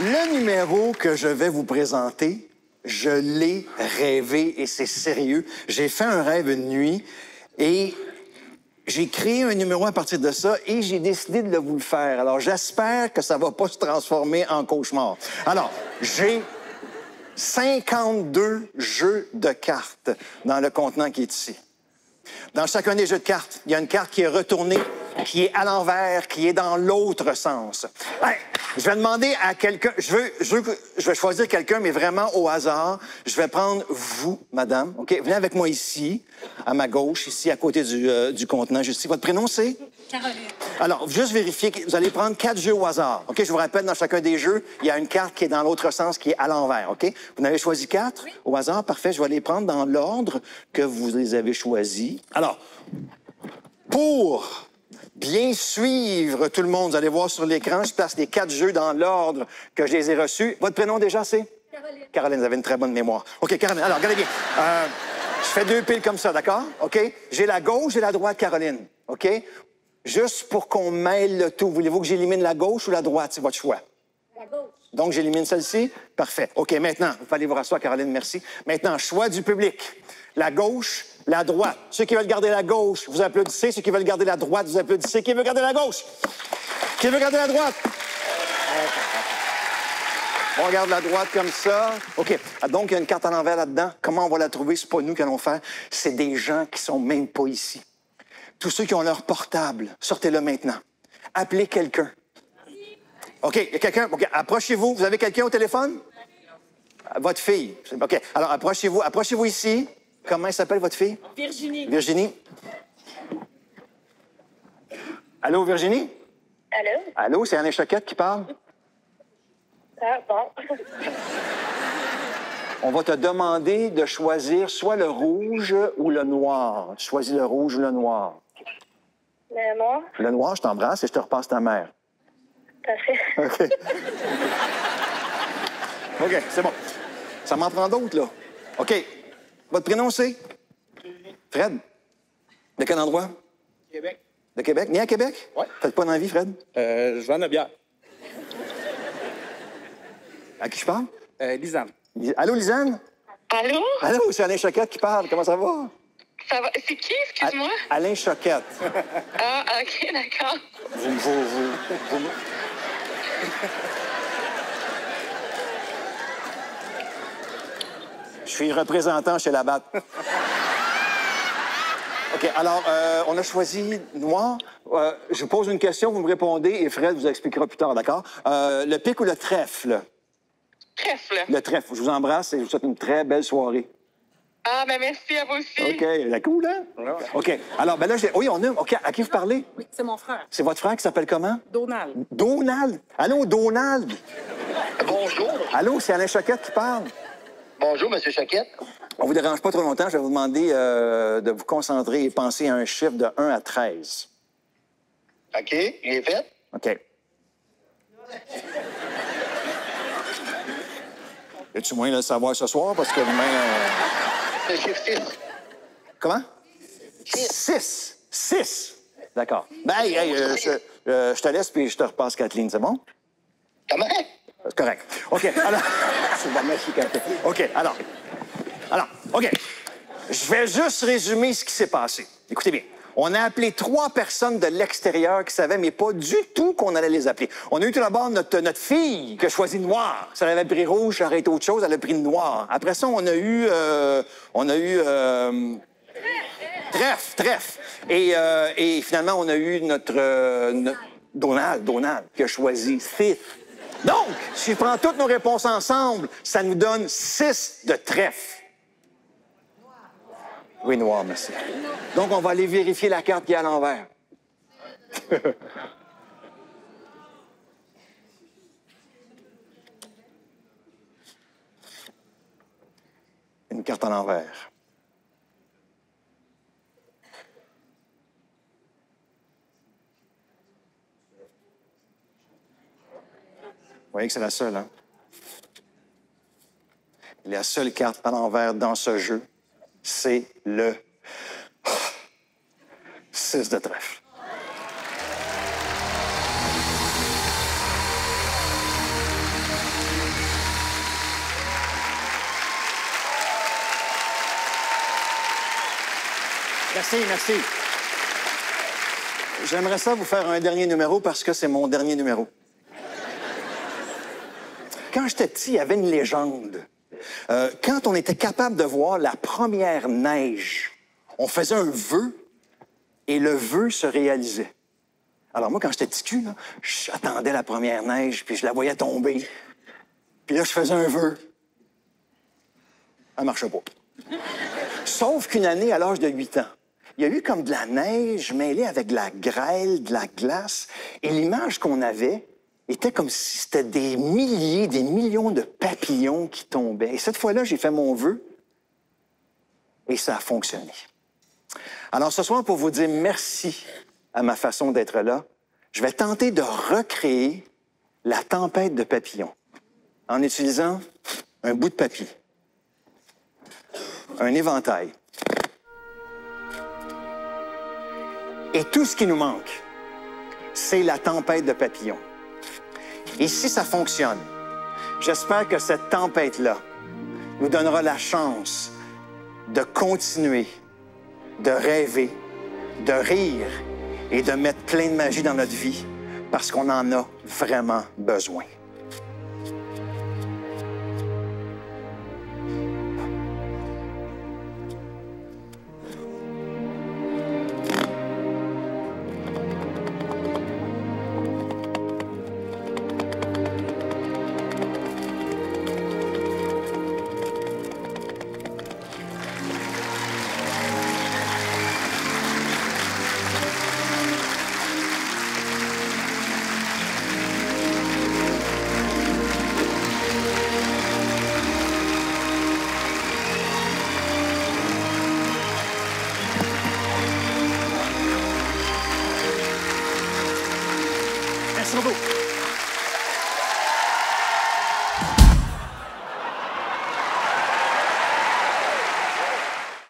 Le numéro que je vais vous présenter, je l'ai rêvé et c'est sérieux. J'ai fait un rêve une nuit et j'ai créé un numéro à partir de ça et j'ai décidé de vous le faire. Alors, j'espère que ça va pas se transformer en cauchemar. Alors, j'ai 52 jeux de cartes dans le contenant qui est ici. Dans chacun des jeux de cartes, il y a une carte qui est retournée, qui est à l'envers, qui est dans l'autre sens. Hey, je vais demander à quelqu'un... Je vais choisir quelqu'un, mais vraiment au hasard. Je vais prendre vous, madame. OK? Venez avec moi ici, à ma gauche, ici, à côté du contenant. Juste votre prénom, c'est? Caroline. Alors, juste vérifier que vous allez prendre 4 jeux au hasard. OK? Je vous rappelle, dans chacun des jeux, il y a une carte qui est dans l'autre sens, qui est à l'envers. OK? Vous en avez choisi 4 oui. Au hasard? Parfait. Je vais les prendre dans l'ordre que vous les avez choisis. Alors, pour bien suivre tout le monde, vous allez voir sur l'écran, je place les 4 jeux dans l'ordre que je les ai reçus. Votre prénom déjà, c'est? Caroline. Caroline, vous avez une très bonne mémoire. OK, Caroline, alors, regardez bien. Je fais 2 piles comme ça, d'accord? OK? J'ai la gauche et la droite, Caroline. OK? Juste pour qu'on mêle le tout. Voulez-vous que j'élimine la gauche ou la droite? C'est votre choix. La gauche. Donc, j'élimine celle-ci? Parfait. OK, maintenant, vous pouvez aller vous rasseoir, Caroline, merci. Maintenant, choix du public. La gauche, la droite. Ceux qui veulent garder la gauche, vous applaudissez. Ceux qui veulent garder la droite, vous applaudissez. Qui veut garder la gauche? Qui veut garder la droite? On regarde la droite comme ça. OK. Donc, il y a une carte à l'envers là-dedans. Comment on va la trouver? C'est pas nous qui allons faire. C'est des gens qui sont même pas ici. Tous ceux qui ont leur portable, sortez-le maintenant. Appelez quelqu'un. OK, il y a quelqu'un. OK, approchez-vous. Vous avez quelqu'un au téléphone? Votre fille. OK. Alors, approchez-vous. Approchez-vous ici. Comment s'appelle votre fille? Virginie. Virginie. Allô, Virginie? Allô? Allô, c'est Alain Choquette qui parle? Ah, bon. On va te demander de choisir soit le rouge ou le noir. Tu choisis le rouge ou le noir. Le noir? Le noir, je t'embrasse et je te repasse ta mère. Parfait. OK. OK, c'est bon. Ça m'en prend d'autres, là. OK. Votre prénom, c'est? Fred. De quel endroit? Québec. De Québec? Né à Québec? Ouais. Faites pas d'envie, Fred? Je vends de la bière. À qui je parle? Lisanne. Allô, Lisanne? Allô? Allô, c'est Alain Choquette qui parle. Comment ça va? Ça va? C'est qui, excuse-moi? Alain Choquette. Ah, OK, d'accord. Vous... Je suis représentant chez la BAT. OK, alors, on a choisi noir. Je vous pose une question, vous me répondez et Fred vous expliquera plus tard, d'accord? Le pic ou le trèfle? Trèfle. Le trèfle. Je vous embrasse et je vous souhaite une très belle soirée. Ah, ben merci à vous aussi. OK, c'est cool, hein? Ouais. OK, alors, ben là, oui, on a... OK, à qui vous parlez? Oui, c'est mon frère. C'est votre frère qui s'appelle comment? Donald. Donald. Allô, Donald. Bonjour. Allô, c'est Alain Choquette qui parle. Bonjour, M. Choquette. On vous dérange pas trop longtemps. Je vais vous demander de vous concentrer et penser à un chiffre de 1 à 13. OK, il est fait. OK. Es-tu moyen de le savoir ce soir? Parce que demain... Le chiffre 6. Comment? 6. 6. D'accord. Ben, hey, je te laisse puis je te repasse Kathleen, c'est bon? Comment? C'est correct. OK, alors... C'est bon, merci, Kathleen. OK, alors, OK. Je vais juste résumer ce qui s'est passé. Écoutez bien. On a appelé 3 personnes de l'extérieur qui savaient, mais pas du tout qu'on allait les appeler. On a eu tout d'abord notre fille qui a choisi noir. Si elle avait pris rouge, ça aurait été autre chose, elle a pris noir. Après ça, on a eu trèfle. Et finalement, on a eu notre Donald qui a choisi Sith. Donc, si je prends toutes nos réponses ensemble, ça nous donne 6 de trèfle. Oui, noir, merci. Donc, on va aller vérifier la carte qui est à l'envers. Une carte à l'envers. Vous voyez que c'est la seule, hein? La seule carte à l'envers dans ce jeu, c'est le 6 de trèfle. Merci, merci. J'aimerais ça vous faire un dernier numéro parce que c'est mon dernier numéro. Quand j'étais petit, il y avait une légende. Quand on était capable de voir la première neige, on faisait un vœu et le vœu se réalisait. Alors moi, quand j'étais petit cul, là, j'attendais la première neige, puis je la voyais tomber. Puis là, je faisais un vœu. Ça ne marchait pas. Sauf qu'une année, à l'âge de 8 ans, il y a eu comme de la neige mêlée avec de la grêle, de la glace, et l'image qu'on avait était comme si c'était des milliers, des millions de papillons qui tombaient. Et cette fois-là, j'ai fait mon vœu, et ça a fonctionné. Alors ce soir, pour vous dire merci à ma façon d'être là, je vais tenter de recréer la tempête de papillons en utilisant un bout de papier, un éventail. Et tout ce qui nous manque, c'est la tempête de papillons. Et si ça fonctionne, j'espère que cette tempête-là nous donnera la chance de continuer, de rêver, de rire et de mettre plein de magie dans notre vie parce qu'on en a vraiment besoin. Merci beaucoup.